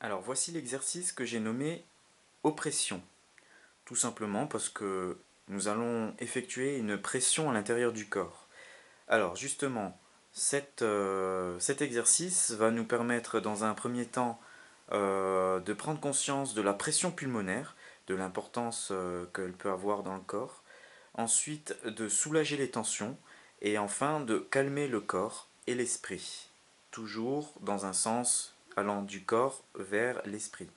Alors voici l'exercice que j'ai nommé oppression. Tout simplement parce que nous allons effectuer une pression à l'intérieur du corps. Alors justement, cet exercice va nous permettre dans un premier temps de prendre conscience de la pression pulmonaire, de l'importance qu'elle peut avoir dans le corps. Ensuite, de soulager les tensions. Et enfin, de calmer le corps et l'esprit. Toujours dans un sens allant du corps vers l'esprit.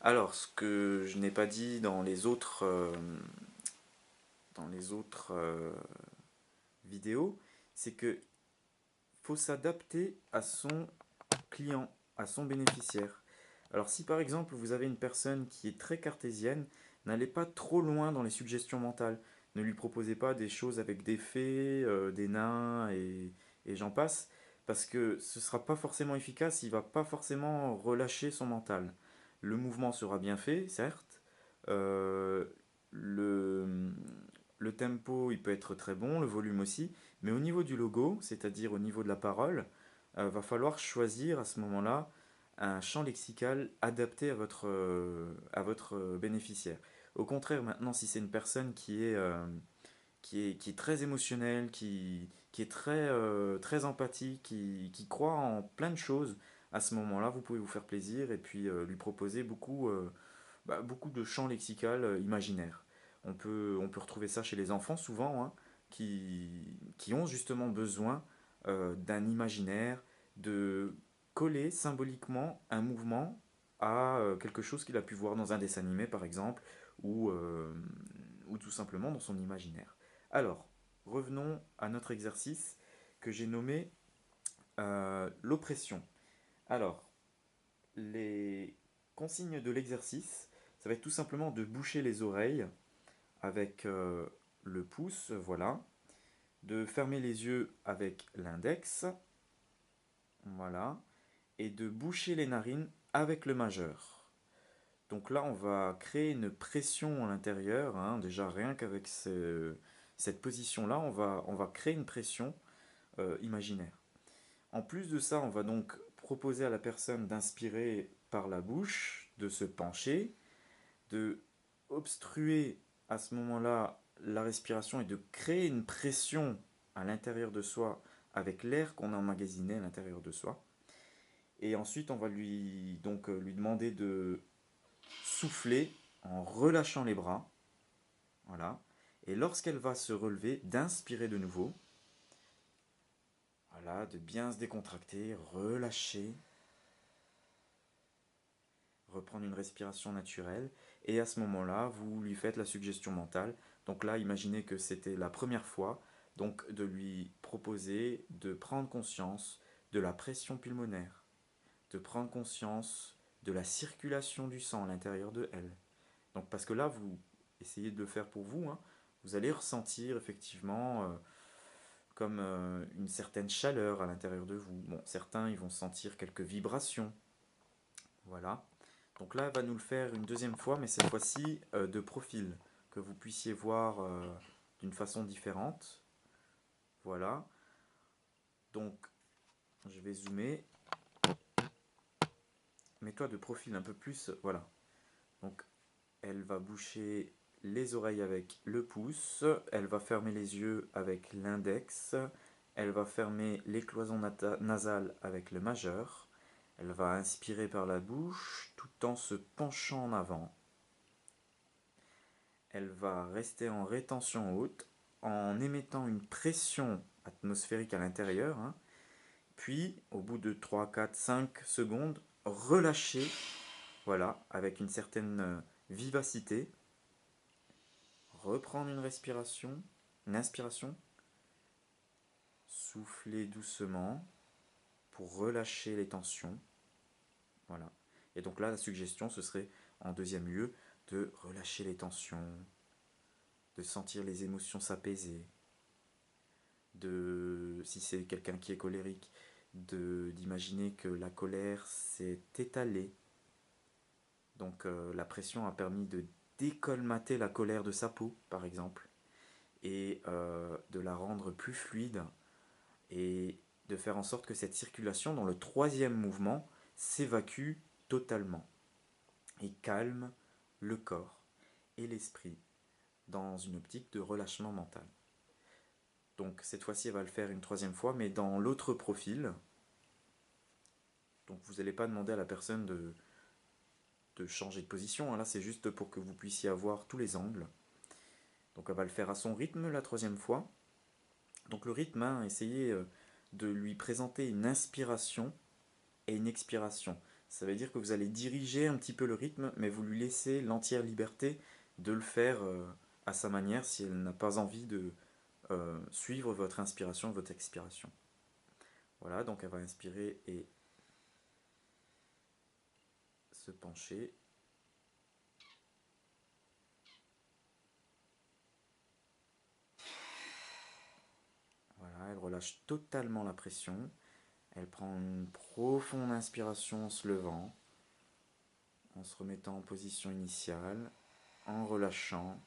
Alors, ce que je n'ai pas dit dans les autres vidéos, c'est que faut s'adapter à son client, à son bénéficiaire. Alors si par exemple vous avez une personne qui est très cartésienne, n'allez pas trop loin dans les suggestions mentales. Ne lui proposez pas des choses avec des fées, des nains et j'en passe, parce que ce ne sera pas forcément efficace, il ne va pas forcément relâcher son mental. Le mouvement sera bien fait, certes. Euh, le, le tempo, il peut être très bon, le volume aussi, mais au niveau du logo, c'est-à-dire au niveau de la parole, va falloir choisir à ce moment-là un champ lexical adapté à votre bénéficiaire. Au contraire, maintenant, si c'est une personne qui est très émotionnelle, qui est très empathique, qui croit en plein de choses, à ce moment-là, vous pouvez vous faire plaisir et puis lui proposer beaucoup de champs lexicaux imaginaires. On peut retrouver ça chez les enfants souvent, hein, qui ont justement besoin d'un imaginaire, de coller symboliquement un mouvement à quelque chose qu'il a pu voir dans un dessin animé par exemple, ou tout simplement dans son imaginaire. Alors, revenons à notre exercice que j'ai nommé l'oppression. Alors, les consignes de l'exercice, ça va être tout simplement de boucher les oreilles avec le pouce, voilà, de fermer les yeux avec l'index, voilà, et de boucher les narines avec le majeur. Donc là, on va créer une pression à l'intérieur, hein, déjà rien qu'avec cette position-là, on va créer une pression imaginaire. En plus de ça, on va donc proposer à la personne d'inspirer par la bouche, de se pencher, de obstruer à ce moment-là la respiration et de créer une pression à l'intérieur de soi avec l'air qu'on a emmagasiné à l'intérieur de soi. Et ensuite, on va lui demander de souffler en relâchant les bras. Voilà. Et lorsqu'elle va se relever, d'inspirer de nouveau. Voilà, de bien se décontracter, relâcher, reprendre une respiration naturelle. Et à ce moment-là, vous lui faites la suggestion mentale. Donc là, imaginez que c'était la première fois. Donc de lui proposer de prendre conscience de la pression pulmonaire, de prendre conscience de la circulation du sang à l'intérieur de elle. Donc parce que là, vous essayez de le faire pour vous, hein, vous allez ressentir effectivement comme une certaine chaleur à l'intérieur de vous. Bon, certains, ils vont sentir quelques vibrations. Voilà. Donc là, elle va nous le faire une deuxième fois, mais cette fois-ci de profil, que vous puissiez voir d'une façon différente. Voilà. Donc, je vais zoomer. Mets-toi de profil un peu plus. Voilà. Donc, elle va boucher les oreilles avec le pouce. Elle va fermer les yeux avec l'index. Elle va fermer les cloisons nasales avec le majeur. Elle va inspirer par la bouche tout en se penchant en avant. Elle va rester en rétention haute en émettant une pression atmosphérique à l'intérieur, hein. Puis, au bout de 3, 4, 5 secondes, relâcher, voilà, avec une certaine vivacité. Reprendre une inspiration, souffler doucement pour relâcher les tensions. Voilà. Et donc là, la suggestion, ce serait en deuxième lieu de relâcher les tensions, de sentir les émotions s'apaiser, si c'est quelqu'un qui est colérique, d'imaginer que la colère s'est étalée. Donc la pression a permis de décolmater la colère de sa peau, par exemple, et de la rendre plus fluide, et de faire en sorte que cette circulation, dans le troisième mouvement, s'évacue totalement. et calme le corps et l'esprit dans une optique de relâchement mental. Donc cette fois-ci, elle va le faire une troisième fois, mais dans l'autre profil. Donc vous n'allez pas demander à la personne de changer de position, hein. Là c'est juste pour que vous puissiez avoir tous les angles. Donc elle va le faire à son rythme la troisième fois. Donc le rythme, hein, essayez de lui présenter une inspiration et une expiration. Ça veut dire que vous allez diriger un petit peu le rythme, mais vous lui laissez l'entière liberté de le faire à sa manière si elle n'a pas envie de suivre votre inspiration, votre expiration. Voilà, donc elle va inspirer et se pencher. Voilà, elle relâche totalement la pression. Elle prend une profonde inspiration en se levant, en se remettant en position initiale, en relâchant.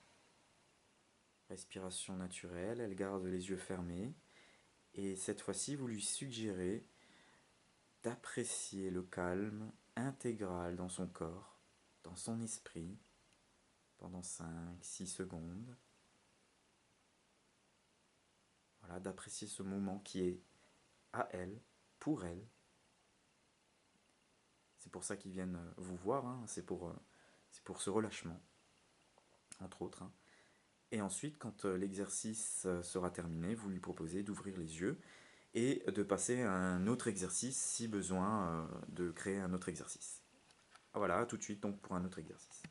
Respiration naturelle, elle garde les yeux fermés. Et cette fois-ci, vous lui suggérez d'apprécier le calme intégral dans son corps, dans son esprit, pendant 5, 6 secondes. Voilà, d'apprécier ce moment qui est à elle, pour elle. C'est pour ça qu'ils viennent vous voir, hein. C'est pour ce relâchement, entre autres, hein. Et ensuite, quand l'exercice sera terminé, vous lui proposez d'ouvrir les yeux et de passer à un autre exercice si besoin de créer un autre exercice. Voilà, tout de suite donc pour un autre exercice.